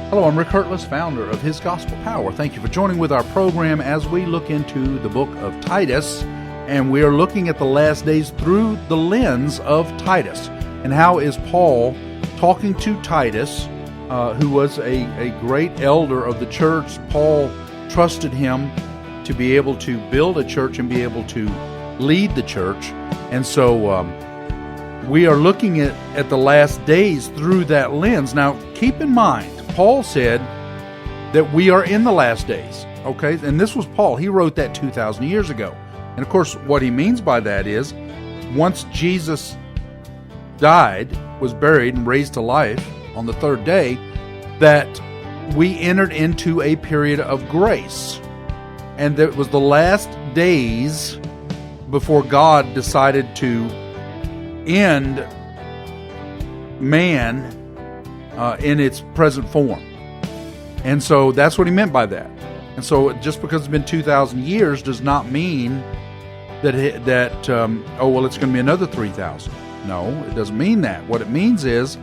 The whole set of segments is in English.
Hello, I'm Rick Hertless, founder of His Gospel Power. Thank you for joining with our program as we look into the book of Titus, and we are looking at the last days through the lens of Titus. And how is Paul talking to Titus, who was a great elder of the church? Paul trusted him to be able to build a church and be able to lead the church. And so we are looking at the last days through that lens. Now, keep in mind, Paul said that we are in the last days, okay? And this was Paul. He wrote that 2,000 years ago. And of course, what he means by that is, once Jesus died, was buried, and raised to life on the third day, that we entered into a period of grace. And that was the last days before God decided to end man in its present form. And so that's what he meant by that. And so just because it's been 2,000 years does not mean that it's going to be another 3,000. No, it doesn't mean that. What it means is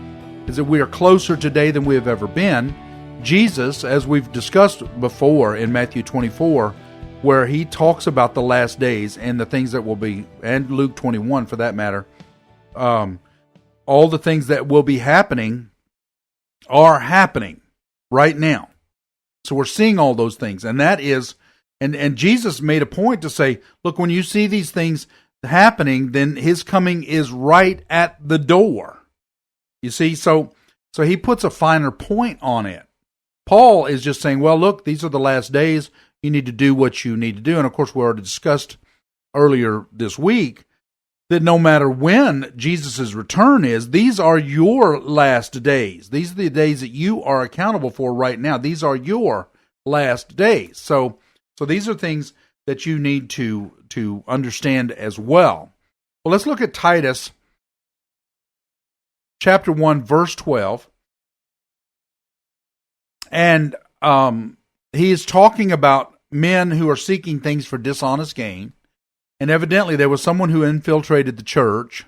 that we are closer today than we have ever been. Jesus, as we've discussed before in Matthew 24, where he talks about the last days and the things that will be, and Luke 21 for that matter, all the things that will be happening are happening right now. So we're seeing all those things. And that is, and Jesus made a point to say, look, when you see these things happening, then his coming is right at the door. You see, so he puts a finer point on it. Paul is just saying, well, look, these are the last days. You need to do what you need to do. And of course, we already discussed earlier this week that no matter when Jesus' return is, these are your last days. These are the days that you are accountable for right now. These are your last days. So these are things that you need to understand as well. Well, let's look at Titus chapter 1, verse 12. And he is talking about men who are seeking things for dishonest gain. And evidently there was someone who infiltrated the church.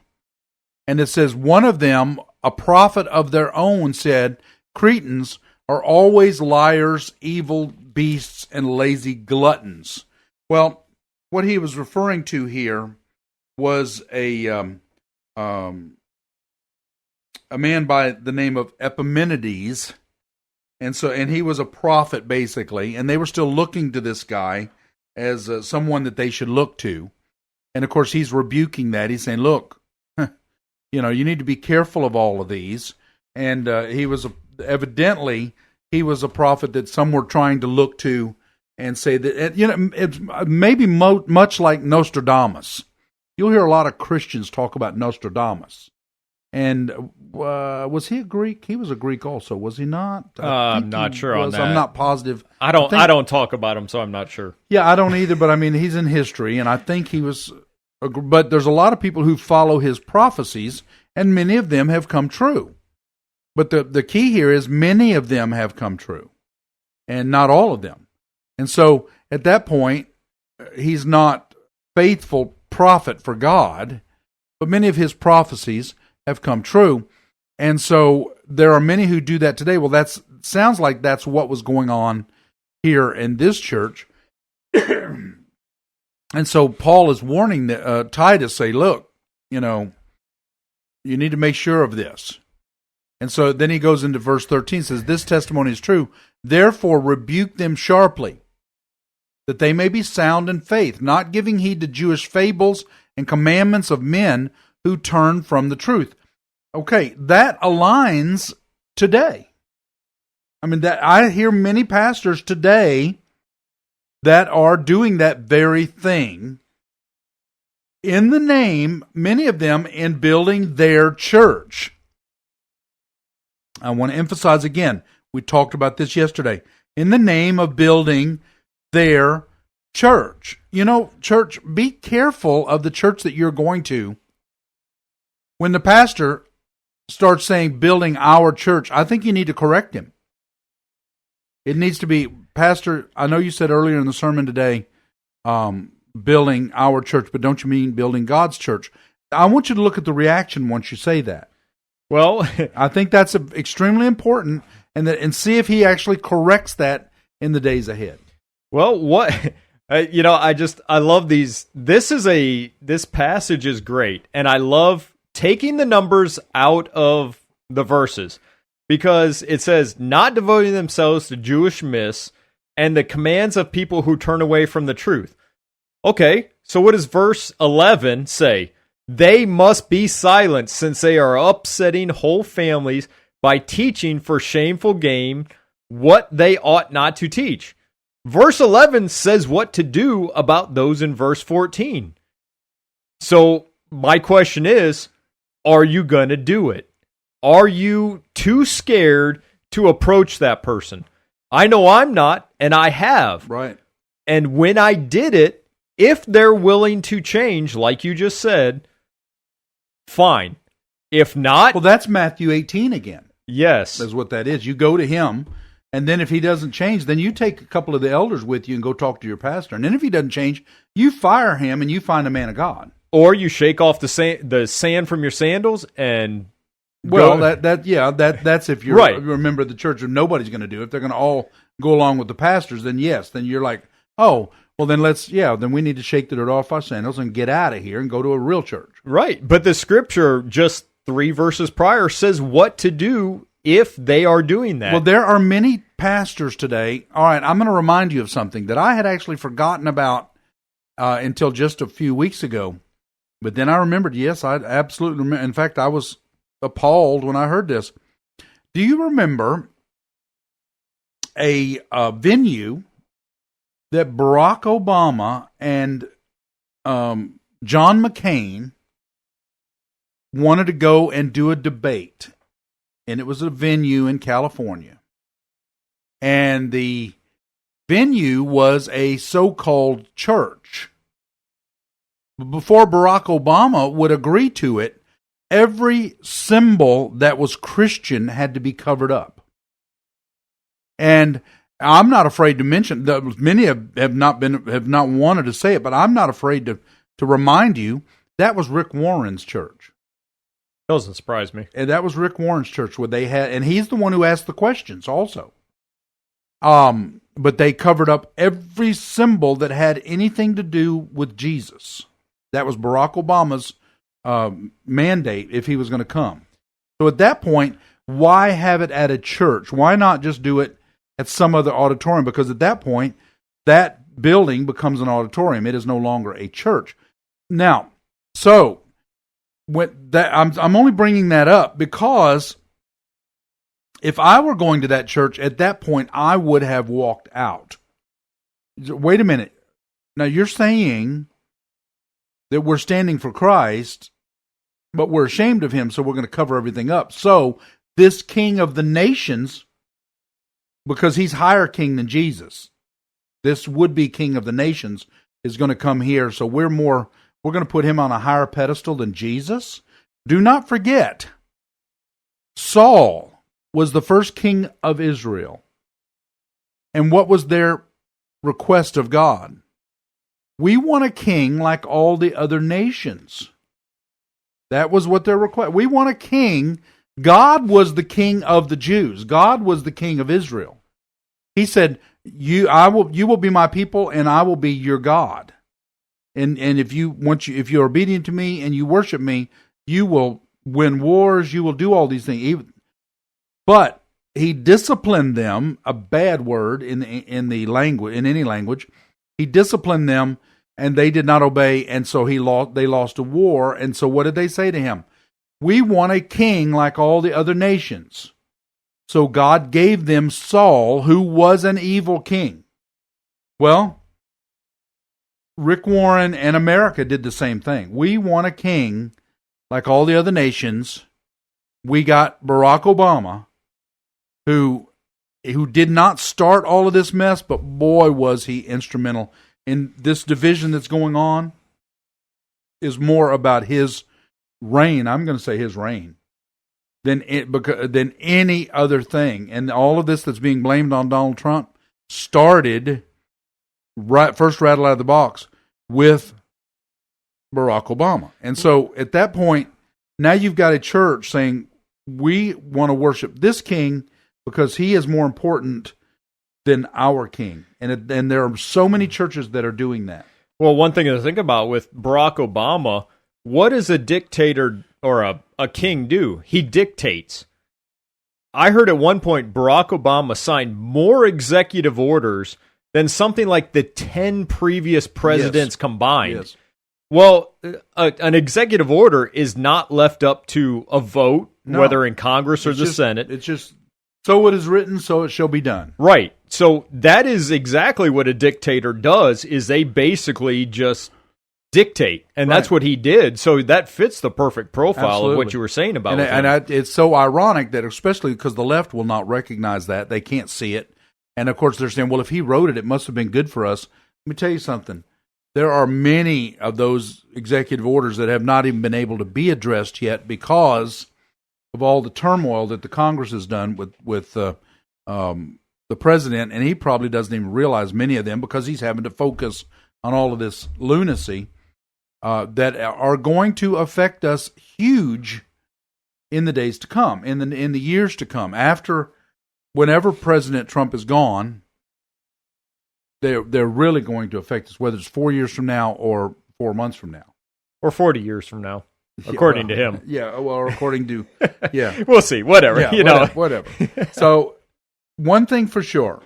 And it says, one of them, a prophet of their own, said, Cretans are always liars, evil beasts, and lazy gluttons. Well, what he was referring to here was a man by the name of Epimenides. And he was a prophet, basically. And they were still looking to this guy as someone that they should look to. And of course, he's rebuking that. He's saying, look, you need to be careful of all of these. And evidently, he was a prophet that some were trying to look to and say that, it's maybe much like Nostradamus. You'll hear a lot of Christians talk about Nostradamus. And was he a Greek? He was a Greek also, was he not? I'm not sure on that. I'm not positive. I don't talk about him, so I'm not sure. Yeah, I don't either, but I mean, he's in history, and I think he was. But there's a lot of people who follow his prophecies, and many of them have come true. But the key here is many of them have come true, and not all of them. And so at that point, he's not faithful prophet for God, but many of his prophecies have come true. And so there are many who do that today. Well, that sounds like that's what was going on here in this church. And so Paul is warning Titus, say, look, you need to make sure of this. And so then he goes into verse 13, says, this testimony is true. Therefore rebuke them sharply, that they may be sound in faith, not giving heed to Jewish fables and commandments of men who turn from the truth. Okay, that aligns today. I mean, that I hear many pastors today that are doing that very thing in the name, many of them, in building their church. I want to emphasize again, we talked about this yesterday, in the name of building their church. Church, be careful of the church that you're going to. When the pastor starts saying building our church, I think you need to correct him. It needs to be, Pastor, I know you said earlier in the sermon today, building our church, but don't you mean building God's church? I want you to look at the reaction once you say that. Well, I think that's extremely important, and see if he actually corrects that in the days ahead. Well, what I love these. This passage is great, and I love taking the numbers out of the verses because it says not devoting themselves to Jewish myths and the commands of people who turn away from the truth. Okay, so what does verse 11 say? They must be silent since they are upsetting whole families by teaching for shameful gain what they ought not to teach. Verse 11 says what to do about those in verse 14. So my question is, are you going to do it? Are you too scared to approach that person? I know I'm not, and I have. Right. And when I did it, if they're willing to change, like you just said, fine. If not... Well, that's Matthew 18 again. Yes. That's what that is. You go to him, and then if he doesn't change, then you take a couple of the elders with you and go talk to your pastor. And then if he doesn't change, you fire him and you find a man of God. Or you shake off the sand from your sandals and... Well, that's if you're right. a member of the church, and nobody's going to do it. If they're going to all go along with the pastors, then yes. Then you're like, oh, well, then we need to shake the dirt off our sandals and get out of here and go to a real church. Right. But the scripture, just 3 verses prior, says what to do if they are doing that. Well, there are many pastors today. All right, I'm going to remind you of something that I had actually forgotten about until just a few weeks ago. But then I remembered, yes, I absolutely remember. In fact, I was appalled when I heard this. Do you remember a venue that Barack Obama and John McCain wanted to go and do a debate? And it was a venue in California. And the venue was a so-called church. Before Barack Obama would agree to it, every symbol that was Christian had to be covered up. And I'm not afraid to mention that many have not wanted to say it, but I'm not afraid to remind you that was Rick Warren's church. Doesn't surprise me. And that was Rick Warren's church where they had, and he's the one who asked the questions also. But they covered up every symbol that had anything to do with Jesus. That was Barack Obama's mandate if he was going to come. So at that point, why have it at a church? Why not just do it at some other auditorium? Because at that point, that building becomes an auditorium. It is no longer a church. Now, so I'm only bringing that up because if I were going to that church at that point, I would have walked out. Wait a minute. Now you're saying that we're standing for Christ, but we're ashamed of him, so we're going to cover everything up. So this king of the nations, because he's higher king than Jesus, this would-be king of the nations is going to come here, so we're going to put him on a higher pedestal than Jesus? Do not forget, Saul was the first king of Israel. And what was their request of God? We want a king like all the other nations. That was what their request. We want a king. God was the king of the Jews. God was the king of Israel. He said, you will be my people and I will be your God. And if you're obedient to me and you worship me, you will win wars, you will do all these things. But he disciplined them, a bad word in the language, in any language. He disciplined them and they did not obey, and so they lost a war. And so what did they say to him? We want a king like all the other nations. So God gave them Saul, who was an evil king. Well, Rick Warren and America did the same thing. We want a king like all the other nations. We got Barack Obama, who did not start all of this mess, but boy, was he instrumental in this division that's going on. Is more about his reign. I'm going to say his reign than any other thing. And all of this that's being blamed on Donald Trump started first rattle out of the box with Barack Obama. And so at that point, now you've got a church saying, we want to worship this king, because he is more important than our king. And there are so many churches that are doing that. Well, one thing to think about with Barack Obama, what does a dictator or a king do? He dictates. I heard at one point Barack Obama signed more executive orders than something like the 10 previous presidents combined. Yes. Well, an executive order is not left up to a vote, whether in Congress or the Senate. It's just, so it is written, so it shall be done. Right. So that is exactly what a dictator does, is they basically just dictate. And that's what he did. So that fits the perfect profile of what you were saying about him. It's so ironic that, especially because the left will not recognize that. They can't see it. And, of course, they're saying, well, if he wrote it, it must have been good for us. Let me tell you something. There are many of those executive orders that have not even been able to be addressed yet because of all the turmoil that the Congress has done with the president, and he probably doesn't even realize many of them because he's having to focus on all of this lunacy that are going to affect us huge in the days to come, in the years to come. Whenever President Trump is gone, they're really going to affect us, whether it's 4 years from now or 4 months from now. Or 40 years from now, according to him. Yeah, well, according to, yeah. We'll see, whatever. Yeah, whatever. So, one thing for sure,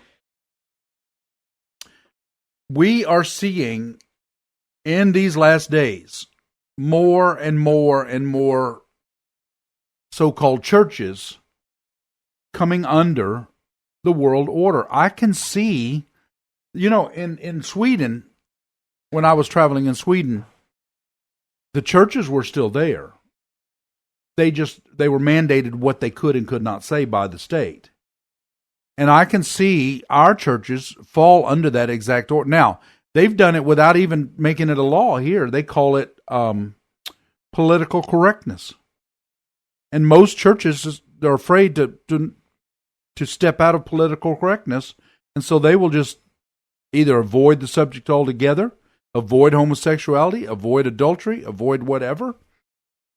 we are seeing in these last days more and more and more so-called churches coming under the world order. I can see, in Sweden, when I was traveling in Sweden, the churches were still there. They were mandated what they could and could not say by the state. And I can see our churches fall under that exact order. Now, they've done it without even making it a law here. They call it political correctness. And most churches, they're afraid to step out of political correctness, and so they will just either avoid the subject altogether, avoid homosexuality, avoid adultery, avoid whatever.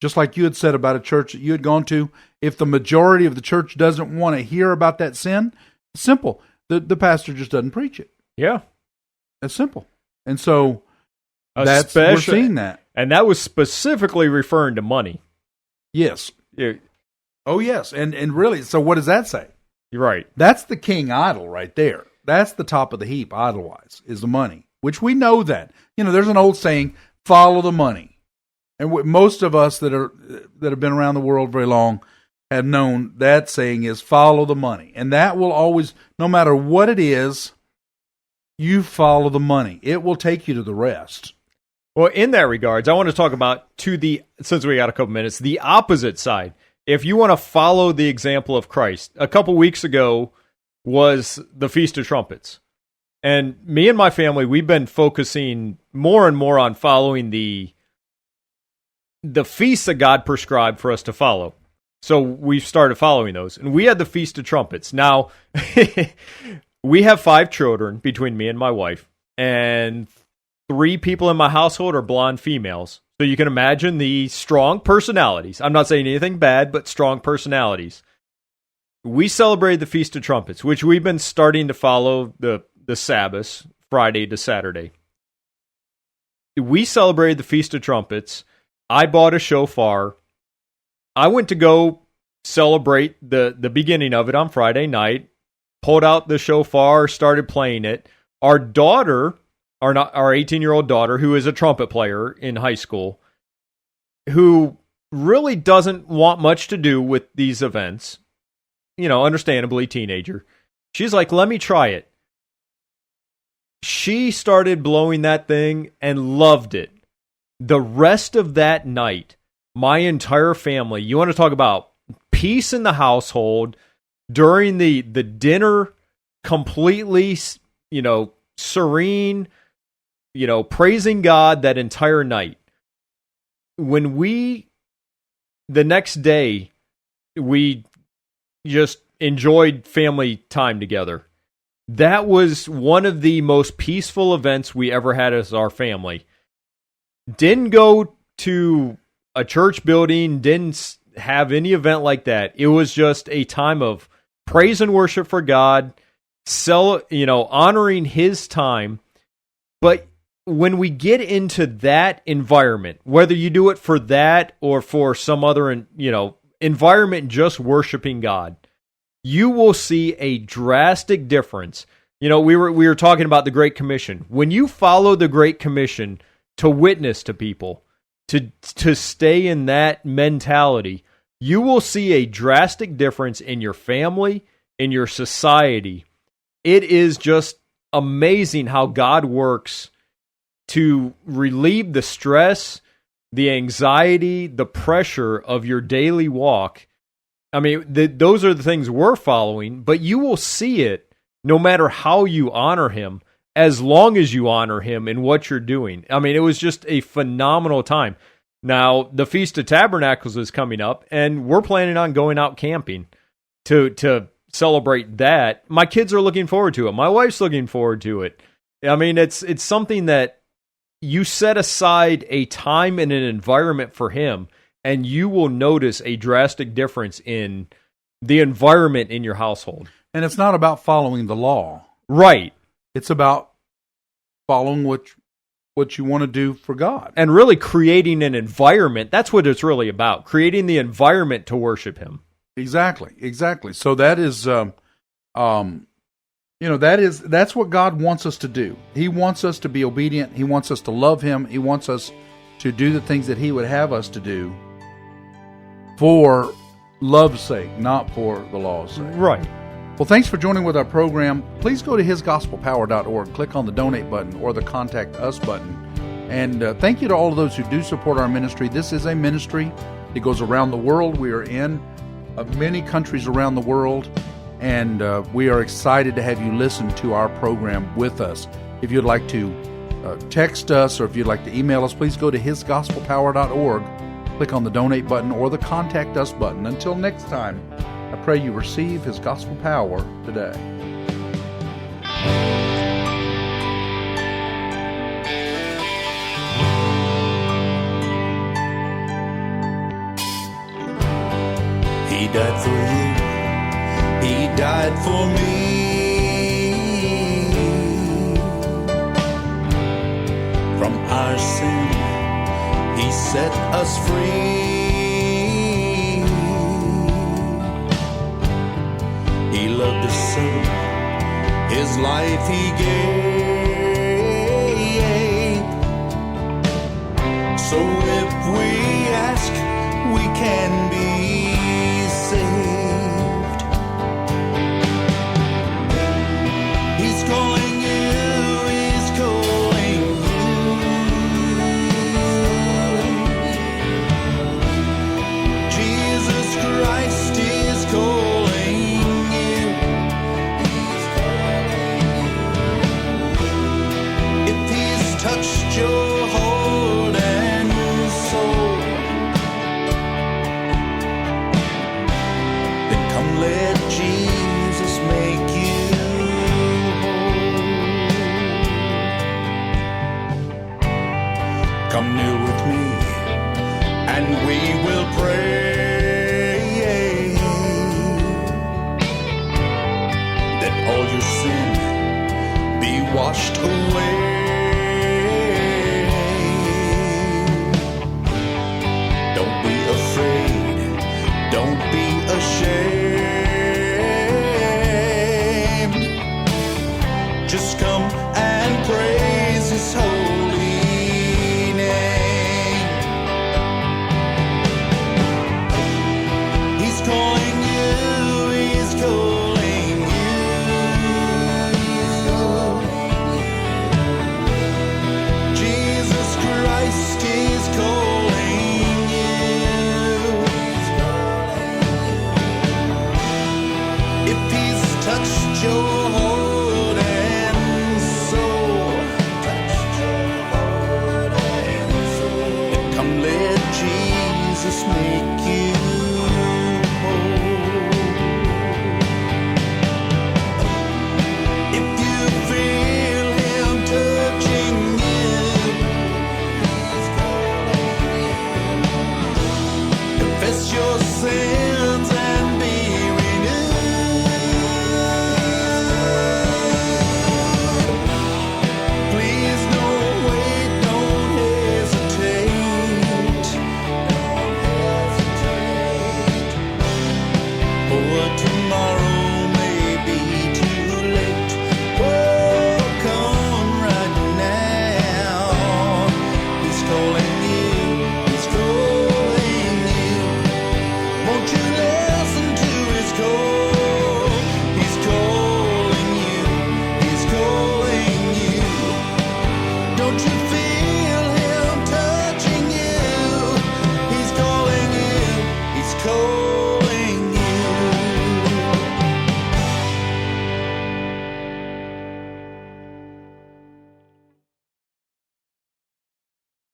Just like you had said about a church that you had gone to, if the majority of the church doesn't want to hear about that sin, it's simple. The pastor just doesn't preach it. Yeah. It's simple. And so we're seeing that. And that was specifically referring to money. Yes. Yeah. Oh, yes. And really, so what does that say? You're right. That's the king idol right there. That's the top of the heap, idol-wise, is the money, which we know that. There's an old saying, follow the money. And most of us that have been around the world very long have known that saying is follow the money. And that will always, no matter what it is, you follow the money. It will take you to the rest. Well, in that regards, I want to talk about, since we got a couple minutes, the opposite side. If you want to follow the example of Christ, a couple weeks ago was the Feast of Trumpets. And me and my family, we've been focusing more and more on following the feasts that God prescribed for us to follow. So we've started following those. And we had the Feast of Trumpets. Now, we have 5 children between me and my wife. And 3 people in my household are blonde females. So you can imagine the strong personalities. I'm not saying anything bad, but strong personalities. We celebrated the Feast of Trumpets, which we've been starting to follow the Sabbath, Friday to Saturday. We celebrated the Feast of Trumpets. I bought a shofar. I went to go celebrate the beginning of it on Friday night, pulled out the shofar, started playing it. Our daughter, our 18-year-old daughter, who is a trumpet player in high school, who really doesn't want much to do with these events, understandably teenager, she's like, let me try it. She started blowing that thing and loved it. The rest of that night, my entire family, you want to talk about peace in the household, during the dinner, completely, serene, praising God that entire night. When the next day, we just enjoyed family time together. That was one of the most peaceful events we ever had as our family. Didn't go to a church building, didn't have any event like that. It was just a time of praise and worship for God, honoring His time. But when we get into that environment, whether you do it for that or for some other, environment just worshiping God, you will see a drastic difference. We were talking about the Great Commission. When you follow the Great Commission to witness to people, to stay in that mentality, you will see a drastic difference in your family, in your society. It is just amazing how God works to relieve the stress, the anxiety, the pressure of your daily walk. I mean, those are the things we're following, but you will see it no matter how you honor Him, as long as you honor Him in what you're doing. I mean, it was just a phenomenal time. Now, the Feast of Tabernacles is coming up, and we're planning on going out camping to celebrate that. My kids are looking forward to it. My wife's looking forward to it. I mean, it's something that you set aside a time and an environment for Him, and you will notice a drastic difference in the environment in your household. And it's not about following the law. Right. It's about following what you want to do for God. And really creating an environment. That's what it's really about. Creating the environment to worship Him. Exactly. So that is, that's what God wants us to do. He wants us to be obedient. He wants us to love Him. He wants us to do the things that He would have us to do for love's sake, not for the law's sake. Right. Well, thanks for joining with our program. Please go to hisgospelpower.org, click on the donate button or the contact us button. And thank you to all of those who do support our ministry. This is a ministry. It goes around the world. We are in many countries around the world, and we are excited to have you listen to our program with us. If you'd like to text us or if you'd like to email us, please go to hisgospelpower.org, click on the donate button or the contact us button. Until next time, I pray you receive His gospel power today. He died for you. He died for me. From our sin, He set us free. He loved us so, His life He gave. So if we ask, we can be saved. He's calling you, He's calling you. Jesus Christ is calling. Touched your heart and soul, then come let Jesus make you whole. Come kneel with me and we will pray that all your sin be washed away.